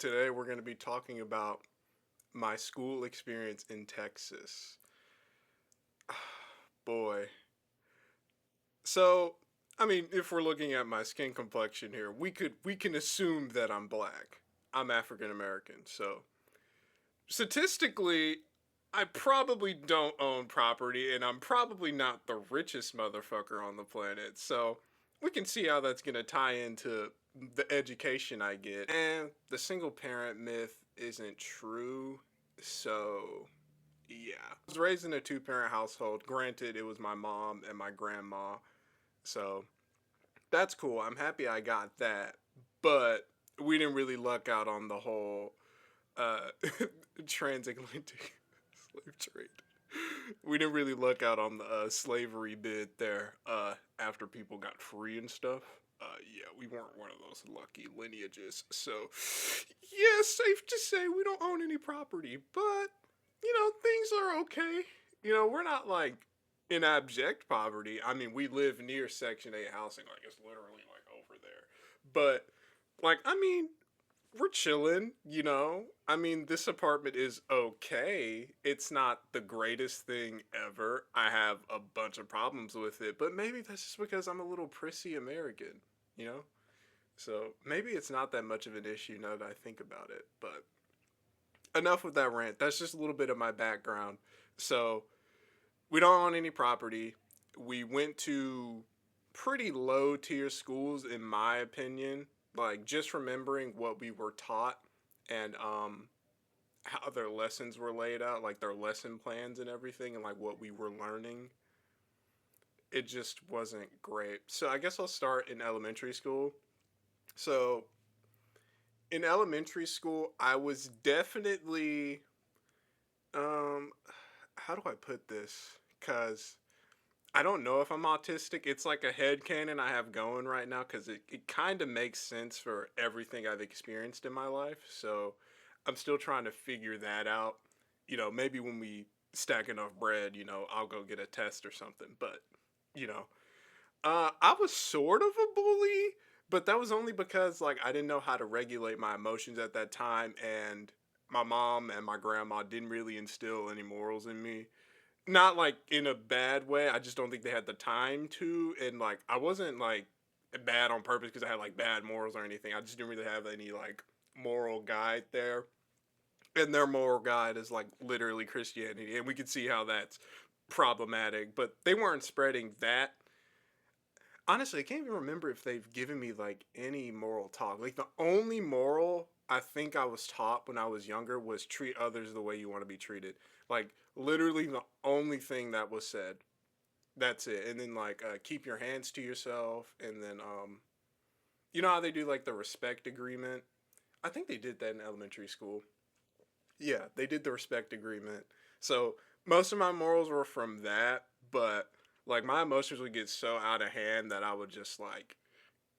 Today we're going to be talking about my school experience in Texas. Boy. So, if we're looking at my skin complexion here, we can assume that I'm black. I'm African American. So, statistically, I probably don't own property and I'm probably not the richest motherfucker on the planet. So, we can see how that's going to tie into the education I get. And the single parent myth isn't true. So, yeah. I was raised in a two parent household. Granted, it was my mom and my grandma. So, that's cool. I'm happy I got that. But we didn't really luck out on the whole uh, transatlantic slave trade. We didn't really luck out on the slavery bit there after people got free and stuff. Yeah, we weren't one of those lucky lineages. So, yeah, safe to say we don't own any property. But, things are okay. We're not like in abject poverty. We live near Section 8 housing. Like, it's literally like over there. But, like, we're chilling. This apartment is okay. It's not the greatest thing ever. I have a bunch of problems with it, but maybe that's just because I'm a little prissy American, you know? So maybe it's not that much of an issue now that I think about it. But enough with that rant. That's just a little bit of my background. So we don't own any property. We went to pretty low tier schools, in my opinion. Like, just remembering what we were taught and how their lessons were laid out, like their lesson plans and everything, and like what we were learning, it just wasn't great. So I guess I'll start in elementary school. So in elementary school, I was definitely um how do I put this? Cuz I don't know if I'm autistic. It's like a head canon I have going right now because it kind of makes sense for everything I've experienced in my life. So I'm still trying to figure that out. Maybe when we stack enough bread, I'll go get a test or something. But, you know, I was sort of a bully, but that was only because, like, I didn't know how to regulate my emotions at that time. And my mom and my grandma didn't really instill any morals in me, not like in a bad way. I just don't think they had the time to. And like, I wasn't like bad on purpose because I had like bad morals or anything. I just didn't really have any like moral guide there. And their moral guide is like literally Christianity. And we can see how that's problematic. But they weren't spreading that. Honestly, I can't even remember if they've given me like any moral talk. Like, the only moral I think I was taught when I was younger was treat others the way you want to be treated. Like, literally the only thing that was said. That's it. And then like keep your hands to yourself. And then you know how they do like the respect agreement? I think they did that in elementary school. Yeah, they did the respect agreement. So most of my morals were from that, but like my emotions would get so out of hand that I would just like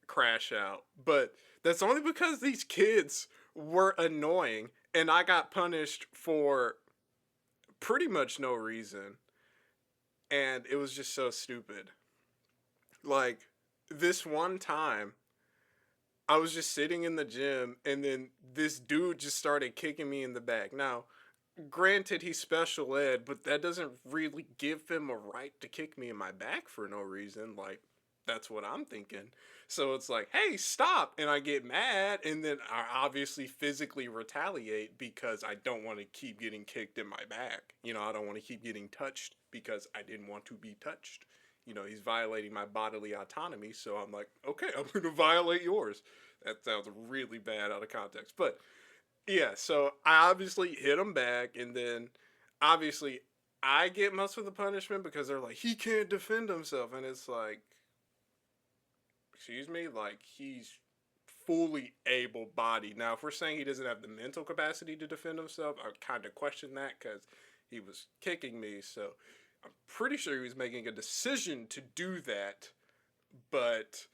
crash out. But that's only because these kids were annoying and I got punished for pretty much no reason. And it was just so stupid. Like, this one time, I was just sitting in the gym and then this dude just started kicking me in the back. Now, granted, he's special ed, but that doesn't really give him a right to kick me in my back for no reason. Like, that's what I'm thinking. So it's like, hey, stop. And I get mad, and then I obviously physically retaliate because I don't want to keep getting kicked in my back. I don't want to keep getting touched because I didn't want to be touched. He's violating my bodily autonomy. So I'm like, okay, I'm going to violate yours. That sounds really bad out of context. But yeah, so I obviously hit him back, and then obviously I get most of the punishment because they're like, he can't defend himself. And it's like, excuse me? Like, he's fully able bodied. Now, if we're saying he doesn't have the mental capacity to defend himself, I kind of question that because he was kicking me. So I'm pretty sure he was making a decision to do that, but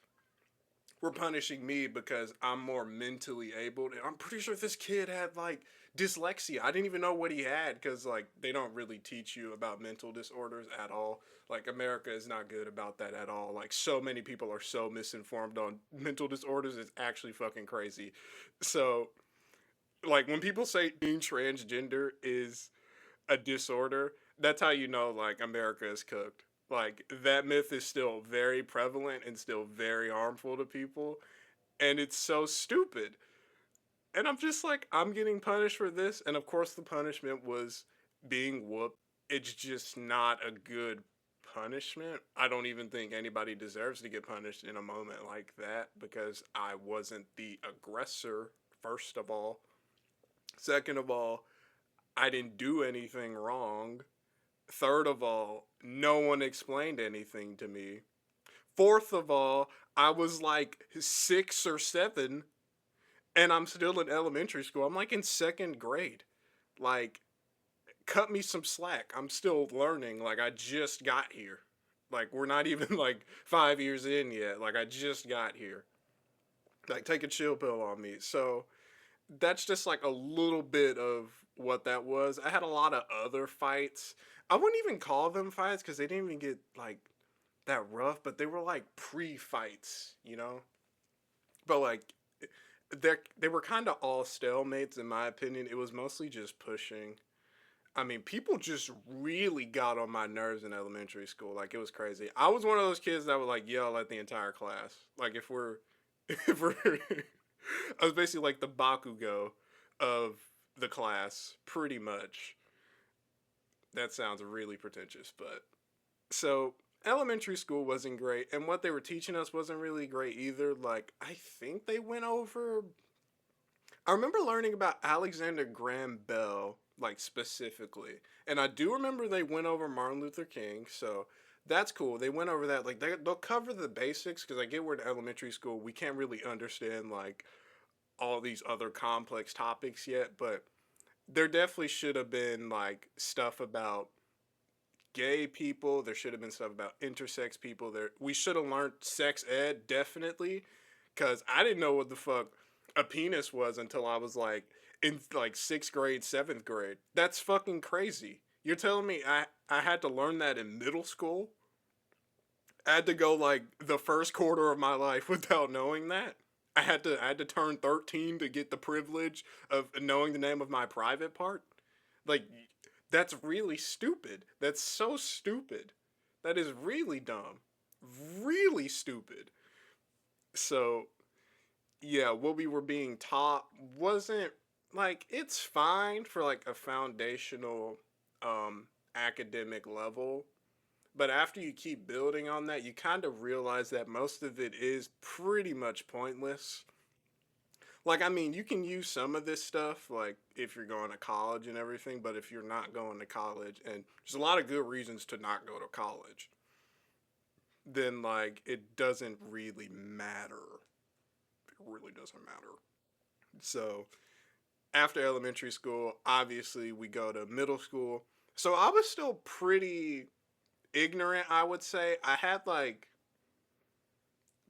were punishing me because I'm more mentally able. And I'm pretty sure this kid had like dyslexia. I didn't even know what he had because like they don't really teach you about mental disorders at all. Like, America is not good about that at all. Like, so many people are so misinformed on mental disorders. It's actually fucking crazy. So Like when people say being transgender is a disorder, that's how you know like America is cooked. Like that myth is still very prevalent and still very harmful to people, and it's so stupid. And I'm just like, I'm getting punished for this, and of course the punishment was being whooped. It's just not a good punishment. I don't even think anybody deserves to get punished in a moment like that because I wasn't the aggressor, first of all. Second of all, I didn't do anything wrong. Third of all, no one explained anything to me. Fourth of all, I was like 6 or 7 and I'm still in elementary school. I'm like in second grade. Like, cut me some slack. I'm still learning. Like, I just got here. Like, we're not even like 5 years in yet. Like, I just got here. Like, take a chill pill on me. So, that's just like a little bit of what that was. I had a lot of other fights. I wouldn't even call them fights because they didn't even get like that rough, but they were like pre-fights, you know. But like they were kind of all stalemates in my opinion. It was mostly just pushing. I mean, people just really got on my nerves in elementary school. Like it was crazy. I was one of those kids that would like yell at the entire class. Like if we're if we're I was basically like the Bakugo of the class, pretty much. That sounds really pretentious, but so elementary school wasn't great, and what they were teaching us wasn't really great either. Like I think they went over. I remember learning about Alexander Graham Bell, like specifically, and I do remember they went over Martin Luther King. So that's cool. They went over that. Like they'll cover the basics because I get we're in elementary school. We can't really understand like all these other complex topics yet, but there definitely should have been like stuff about gay people. There should have been stuff about intersex people. There we should have learned sex ed definitely, because I didn't know what the fuck a penis was until I was like in like 6th grade, 7th grade. That's fucking crazy. You're telling me I had to learn that in middle school? I had to go like the first quarter of my life without knowing that. I had to turn 13 to get the privilege of knowing the name of my private part. Like that's really stupid. That's so stupid. That is really dumb. Really stupid. So, yeah, what we were being taught wasn't like it's fine for like a foundational um academic level, but after you keep building on that, you kind of realize that most of it is pretty much pointless. Like, I mean, you can use some of this stuff, like, if you're going to college and everything, but if you're not going to college, and there's a lot of good reasons to not go to college, then, like, it doesn't really matter. It really doesn't matter. So, after elementary school, obviously, we go to middle school. So, I was still pretty ignorant, I would say. I had, like,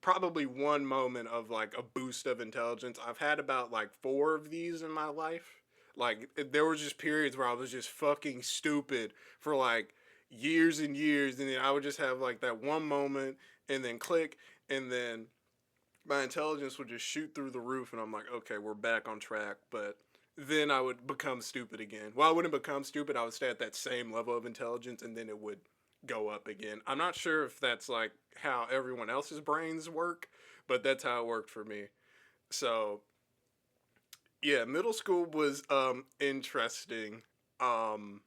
probably one moment of like a boost of intelligence. I've had about like 4 of these in my life. Like there were just periods where I was just fucking stupid for like years and years, and then I would just have like that one moment, and then click, and then my intelligence would just shoot through the roof, and I'm like, okay, we're back on track. But then I would become stupid again. Well, I wouldn't become stupid. I would stay at that same level of intelligence, and then it would go up again. I'm not sure if that's like how everyone else's brains work, but that's how it worked for me. So yeah, middle school was interesting. Um,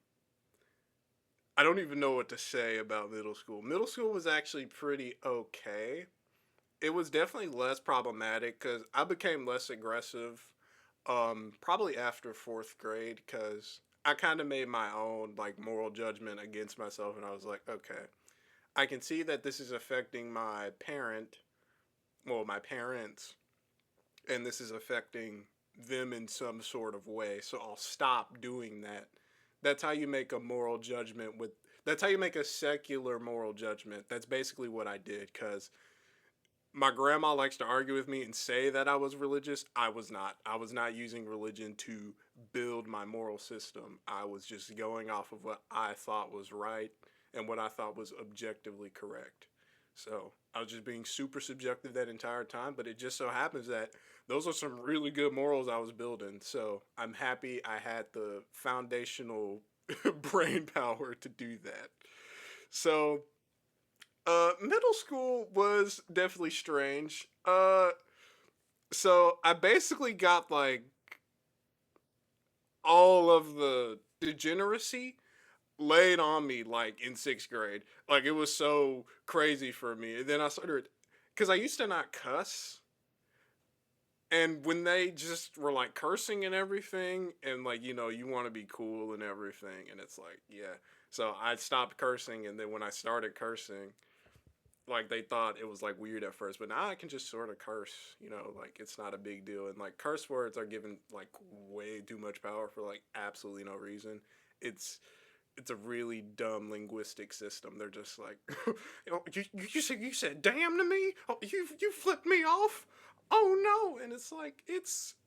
I don't even know what to say about middle school. Middle school was actually pretty okay. It was definitely less problematic because I became less aggressive probably after 4th grade because I kind of made my own like moral judgment against myself, and I was like, okay, I can see that this is affecting my parent, well, my parents, and this is affecting them in some sort of way. So I'll stop doing that. That's how you make a moral judgment with. That's how you make a secular moral judgment. That's basically what I did because my grandma likes to argue with me and say that I was religious. I was not. I was not using religion to build my moral system. I was just going off of what I thought was right and what I thought was objectively correct. So I was just being super subjective that entire time, but it just so happens that those are some really good morals I was building. So I'm happy I had the foundational brain power to do that. So middle school was definitely strange. So I basically got like all of the degeneracy laid on me like in sixth grade. Like it was so crazy for me. And then I started, because I used to not cuss. And when they just were like cursing and everything, and like, you want to be cool and everything. And it's like, yeah. So I stopped cursing. And then when I started cursing, like they thought it was like weird at first, but now I can just sort of curse, like it's not a big deal. And like curse words are given like way too much power for like absolutely no reason. It's it's a really dumb linguistic system. They're just like, you said damn to me. Oh, you flipped me off. Oh no! And it's like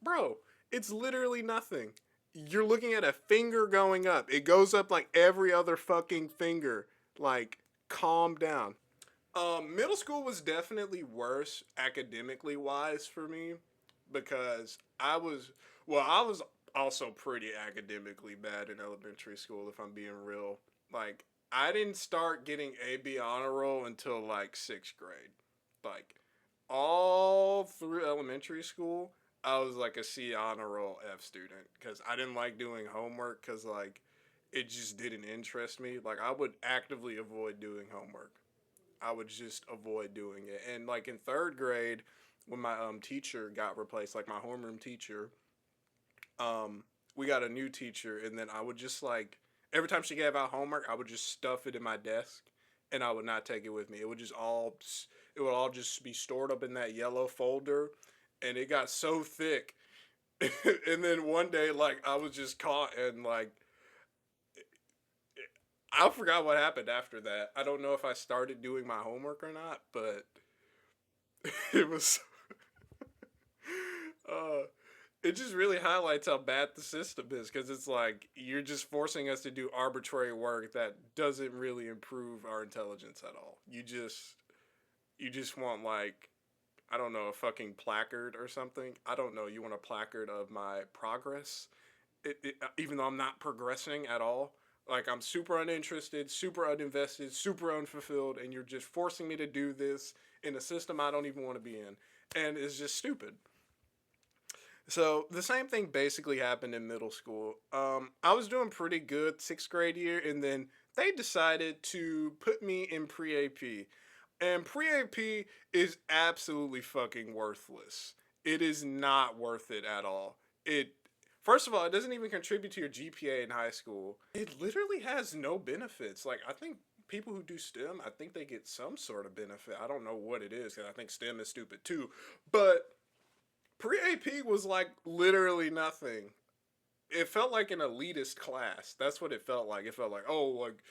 bro. It's literally nothing. You're looking at a finger going up. It goes up like every other fucking finger. Like, calm down. Middle school was definitely worse academically wise for me because I was also pretty academically bad in elementary school, if I'm being real. Like, I didn't start getting AB honor roll until like sixth grade. Like, all through elementary school, I was like a C honor roll F student because I didn't like doing homework because, like, it just didn't interest me. Like, I would actively avoid doing homework. I would just avoid doing it. And like in third grade, when my teacher got replaced, like my homeroom teacher, we got a new teacher, and then I would just like every time she gave out homework, I would just stuff it in my desk, and I would not take it with me. It would all just be stored up in that yellow folder, and it got so thick. And then one day, like I was just caught, and like I forgot what happened after that. I don't know if I started doing my homework or not, but it was uh it just really highlights how bad the system is because it's like you're just forcing us to do arbitrary work that doesn't really improve our intelligence at all. You just want like I don't know, a fucking placard or something. I don't know. You want a placard of my progress, even though I'm not progressing at all. Like I'm super uninterested, super uninvested, super unfulfilled, and you're just forcing me to do this in a system I don't even want to be in, and it's just stupid. So the same thing basically happened in middle school. I was doing pretty good sixth grade year, and then they decided to put me in pre AP. And pre AP is absolutely fucking worthless. It is not worth it at all. It First of all, it doesn't even contribute to your GPA in high school. It literally has no benefits. Like I think people who do STEM, I think they get some sort of benefit. I don't know what it is because I think STEM is stupid too. But pre AP was like literally nothing. It felt like an elitist class. That's what it felt like. It felt like, oh, like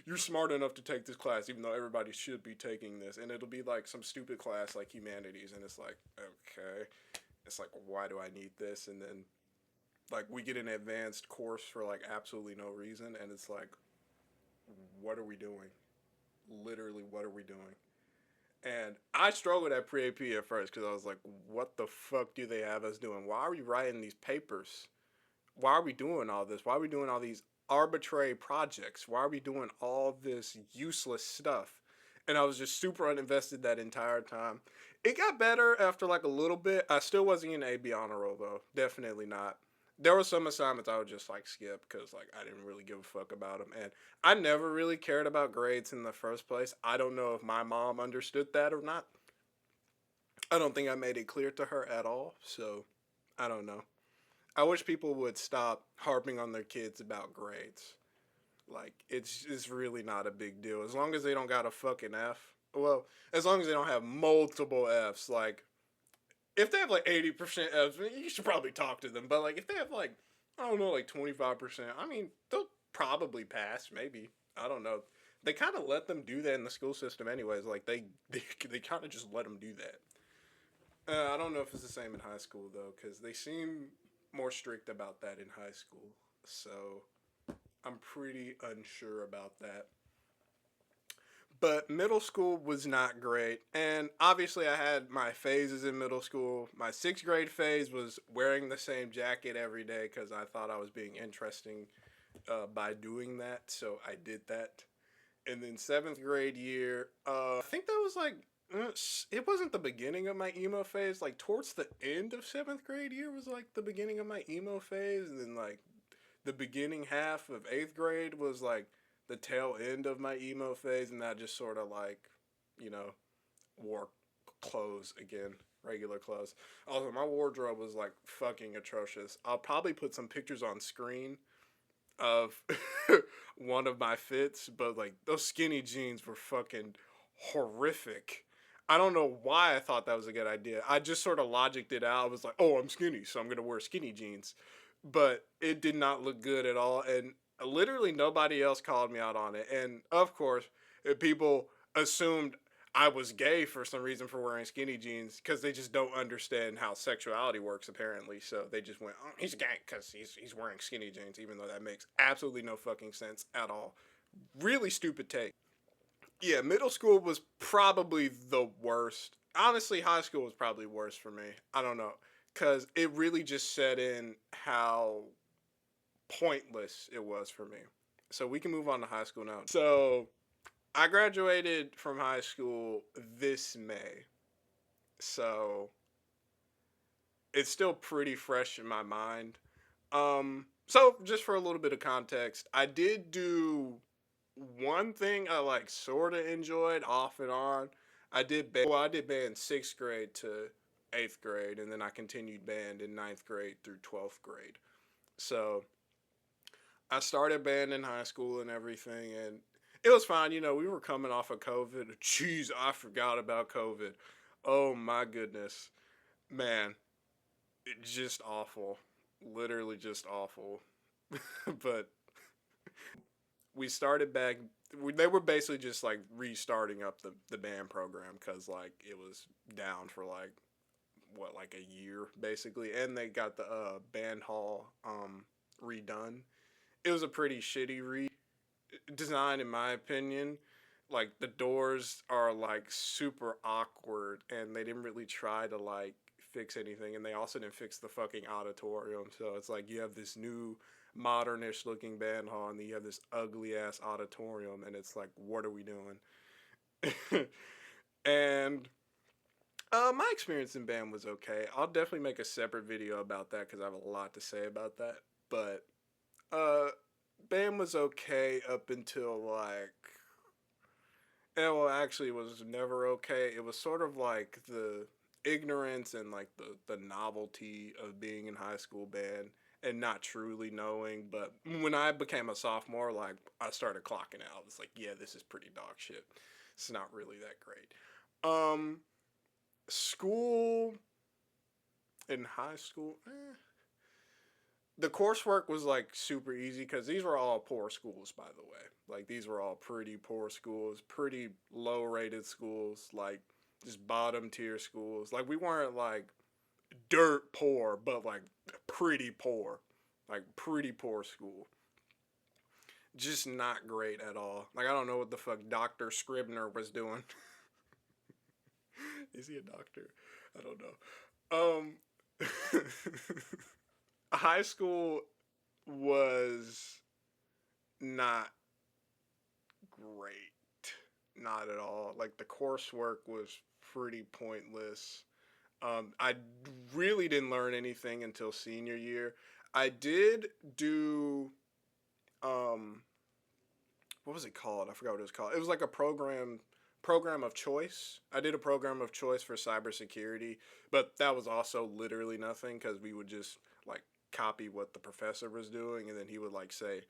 you're smart enough to take this class, even though everybody should be taking this. And it'll be like some stupid class like humanities, and it's like, okay, it's like, why do I need this? And then like we get an advanced course for like absolutely no reason, and it's like, what are we doing? Literally, what are we doing? And I struggled at pre AP at first because I was like, what the fuck do they have us doing? Why are we writing these papers? Why are we doing all this? Why are we doing all these arbitrary projects? Why are we doing all this useless stuff? And I was just super uninvested that entire time. It got better after like a little bit. I still wasn't in AB honor roll though. Definitely not. There were some assignments I would just like skip because like I didn't really give a fuck about them, and I never really cared about grades in the first place. I don't know if my mom understood that or not. I don't think I made it clear to her at all. So I don't know. I wish people would stop harping on their kids about grades. Like it's really not a big deal as long as they don't got a fucking F. Well, as long as they don't have multiple Fs. Like if they have like 80% Fs, you should probably talk to them. But like if they have like I don't know like 25%, I mean they'll probably pass. Maybe I don't know. They kind of let them do that in the school system, anyways. Like they kind of just let them do that. I don't know if it's the same in high school though, because they seem more strict about that in high school. So I'm pretty unsure about that. But middle school was not great. And obviously, I had my phases in middle school. My sixth grade phase was wearing the same jacket every day because I thought I was being interesting by doing that. So I did that. And then seventh grade year, I think that was like, it wasn't the beginning of my emo phase. Like, towards the end of seventh grade year was like the beginning of my emo phase. And then, like, the beginning half of eighth grade was like the tail end of my emo phase, and that just sort of like, you know, wore clothes again, regular clothes. Also, my wardrobe was like fucking atrocious. I'll probably put some pictures on screen of one of my fits, but like those skinny jeans were fucking horrific. I don't know why I thought that was a good idea. I just sort of logicked it out. I was like, oh, I'm skinny, so I'm going to wear skinny jeans. But it did not look good at all. And literally nobody else called me out on it. And of course, people assumed I was gay for some reason for wearing skinny jeans because they just don't understand how sexuality works apparently. So they just went, "Oh, he's gay because he's wearing skinny jeans," even though that makes absolutely no fucking sense at all. Really stupid take. Yeah, middle school was probably the worst. Honestly, high school was probably worse for me. I don't know, because it really just set in how pointless it was for me. So we can move on to high school now. So I graduated from high school this May. So it's still pretty fresh in my mind. So just for a little bit of context, I did do one thing I like sort of enjoyed off and on. I did band sixth grade to eighth grade, and then I continued band in ninth grade through 12th grade. So I started band in high school and everything, and it was fine. You know, we were coming off of COVID. Jeez, I forgot about COVID. Oh my goodness, man, it's just awful. Literally just awful. But we started back. They were basically just like restarting up the band program because like it was down for like what, like a year basically, and they got the band hall redone. It was a pretty shitty redesign in my opinion. Like the doors are like super awkward, and they didn't really try to like fix anything, and they also didn't fix the fucking auditorium. So it's like you have this new modernish looking band hall, and then you have this ugly ass auditorium, and it's like, what are we doing? And my experience in band was okay. I'll definitely make a separate video about that because I have a lot to say about that. But uh, band was okay up until like, well, actually, it was never okay. It was sort of like the ignorance and like the novelty of being in high school band and not truly knowing. But when I became a sophomore, like I started clocking out. It's like, yeah, this is pretty dog shit. It's not really that great. Um, School in high school, the coursework was like super easy because these were all poor schools, by the way. Like these were all pretty poor schools, pretty low rated schools, like just bottom tier schools. Like we weren't like dirt poor, but like pretty poor school. Just not great at all. Like I don't know what the fuck Dr. Scribner was doing. Is he a doctor? I don't know. High school was not great. Not at all. Like the coursework was pretty pointless. I really didn't learn anything until senior year. I did do um, what was it called? I forgot what it was called. It was like a program of choice. I did a program of choice for cybersecurity, but that was also literally nothing because we would just like copy what the professor was doing, and then he would like say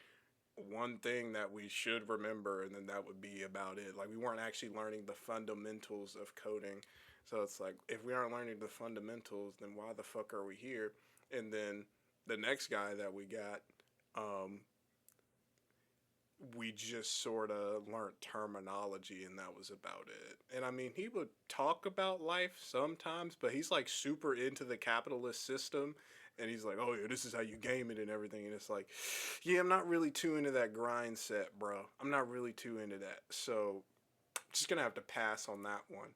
one thing that we should remember, and then that would be about it. Like we weren't actually learning the fundamentals of coding. So it's like if we aren't learning the fundamentals, then why the fuck are we here? And then the next guy that we got, um, we just sort of learned terminology, and that was about it. And I mean, he would talk about life sometimes, but he's like super into the capitalist system, and he's like, "Oh yeah, this is how you game it and everything." And it's like, "Yeah, I'm not really too into that grind set, bro. I'm not really too into that." So just gonna have to pass on that one.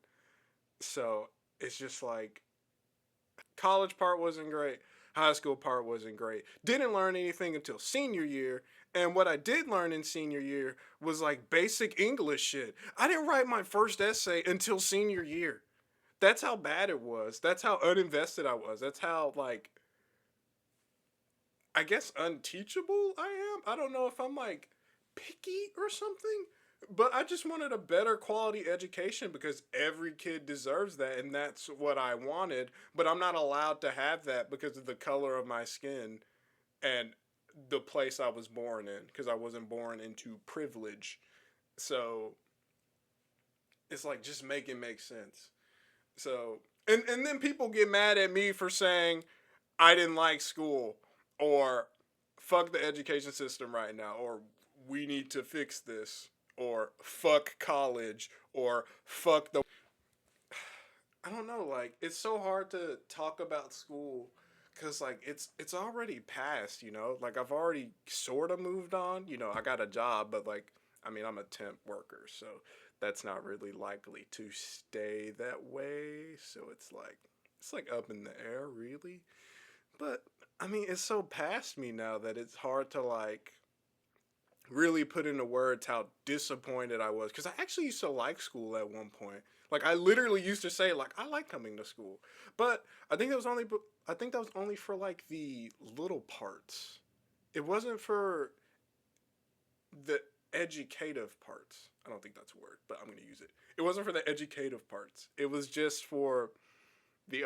So it's just like college part wasn't great. High school part wasn't great. Didn't learn anything until senior year. And what I did learn in senior year was like basic English shit. I didn't write my first essay until senior year. That's how bad it was. That's how uninvested I was. That's how, like, I guess unteachable I am. I don't know if I'm like picky or something, but I just wanted a better quality education because every kid deserves that, and that's what I wanted. But I'm not allowed to have that because of the color of my skin and the place I was born in, because I wasn't born into privilege. So it's like, just make it make sense. So, and then people get mad at me for saying I didn't like school, or fuck the education system right now, or we need to fix this, or fuck college, or fuck the. I don't know. Like, it's so hard to talk about school because like it's already passed. Like I've already sort of moved on. I got a job, but like, I mean, I'm a temp worker, so that's not really likely to stay that way. So it's like up in the air, really. But I mean, it's so past me now that it's hard to like really put into words how disappointed I was, because I actually used to like school at one point. Like I literally used to say like I like coming to school, but I think that was only I think that was only for like the little parts. It wasn't for the educative parts. I don't think that's a word, but I'm gonna use it. It wasn't for the educative parts. It was just for the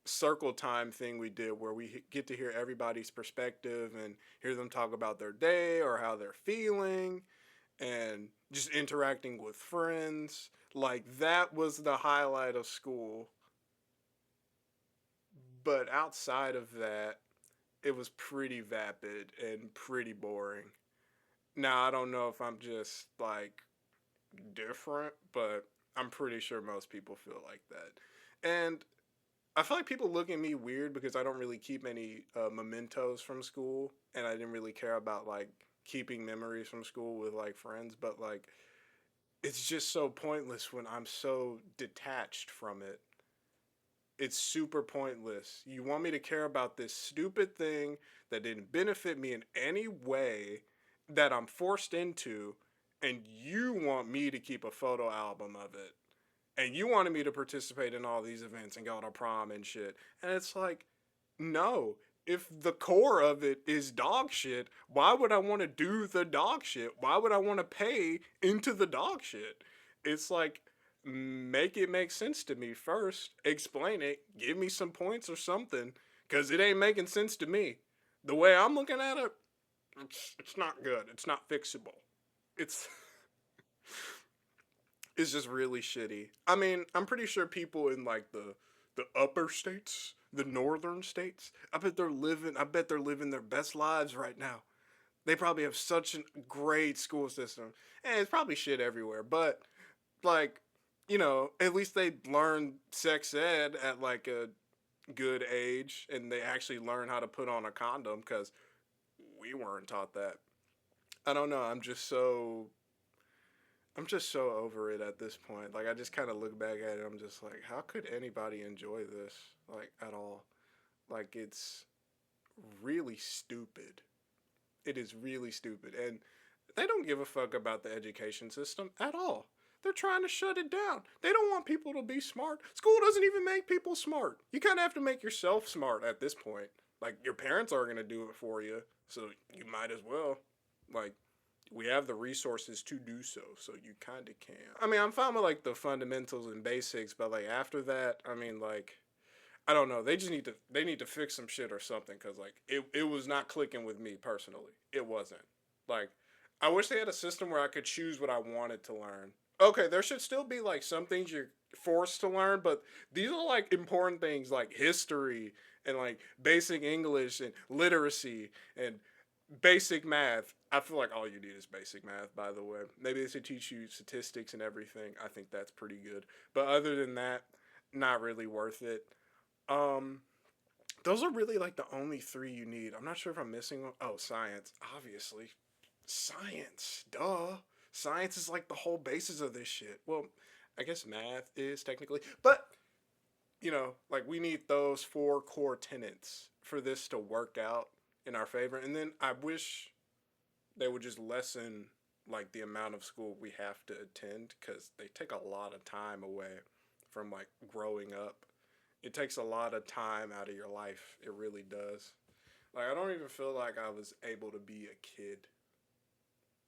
circle time thing we did where we get to hear everybody's perspective and hear them talk about their day or how they're feeling and just interacting with friends. Like that was the highlight of school. But outside of that, it was pretty vapid and pretty boring. Now, I don't know if I'm just like different, but I'm pretty sure most people feel like that. And I feel like people look at me weird because I don't really keep any mementos from school, and I didn't really care about like keeping memories from school with like friends. But like, it's just so pointless when I'm so detached from it. It's super pointless. You want me to care about this stupid thing that didn't benefit me in any way, that I'm forced into, and you want me to keep a photo album of it, and you wanted me to participate in all these events and go to prom and shit. And it's like, no. If the core of it is dog shit, why would I want to do the dog shit? Why would I want to pay into the dog shit? It's like, make it make sense to me first. Explain it. Give me some points or something. Because it ain't making sense to me. The way I'm looking at it, it's not good. It's not fixable. It's is just really shitty. I mean, I'm pretty sure people in like the upper states, the northern states, I bet they're living their best lives right now. They probably have such a great school system. And it's probably shit everywhere, but like, at least they learn sex ed at like a good age, and they actually learn how to put on a condom, cuz we weren't taught that. I don't know, I'm just so over it at this point. Like I just kind of look back at it. I'm just like, how could anybody enjoy this like at all? Like it's really stupid. It is really stupid, and they don't give a fuck about the education system at all. They're trying to shut it down. They don't want people to be smart. School doesn't even make people smart. You kind of have to make yourself smart at this point. Like your parents are going to do it for you, so you might as well. Like we have the resources to do so, so you kind of can. I mean, I'm fine with like the fundamentals and basics, but like after that, I mean, like I don't know. They need to fix some shit or something, because like it was not clicking with me personally. It wasn't. Like I wish they had a system where I could choose what I wanted to learn. Okay, there should still be like some things you're forced to learn, but these are like important things like history and like basic English and literacy and basic math. I feel like all you need is basic math, by the way. Maybe they should teach you statistics and everything. I think that's pretty good. But other than that, not really worth it. Um, those are really like the only three you need. I'm not sure if I'm missing one. Oh, science, obviously. Science, duh. Science is like the whole basis of this shit. Well, I guess math is technically, but like we need those four core tenets for this to work out in our favor. And then I wish they would just lessen like the amount of school we have to attend because they take a lot of time away from like growing up. It takes a lot of time out of your life. It really does. Like I don't even feel like I was able to be a kid.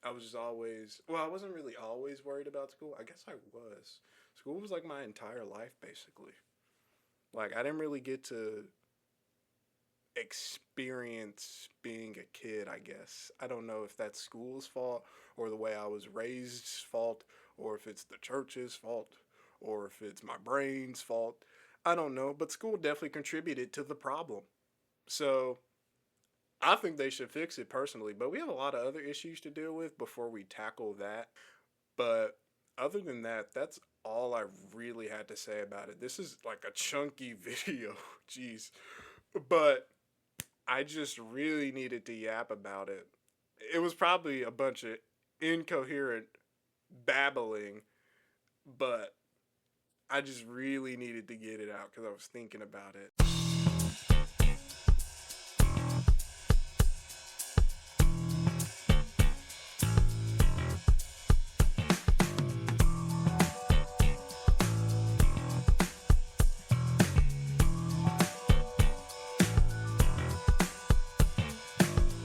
I was just always, well, I wasn't really always worried about school. I guess I was. School was like my entire life basically. Like I didn't really get to experience being a kid, I guess. I don't know if that's school's fault or the way I was raised's fault or if it's the church's fault or if it's my brain's fault. I don't know, but school definitely contributed to the problem. So I think they should fix it personally, but we have a lot of other issues to deal with before we tackle that. But other than that, that's all I really had to say about it. This is like a chunky video. Jeez. But I just really needed to yap about it. It was probably a bunch of incoherent babbling, but I just really needed to get it out because I was thinking about it.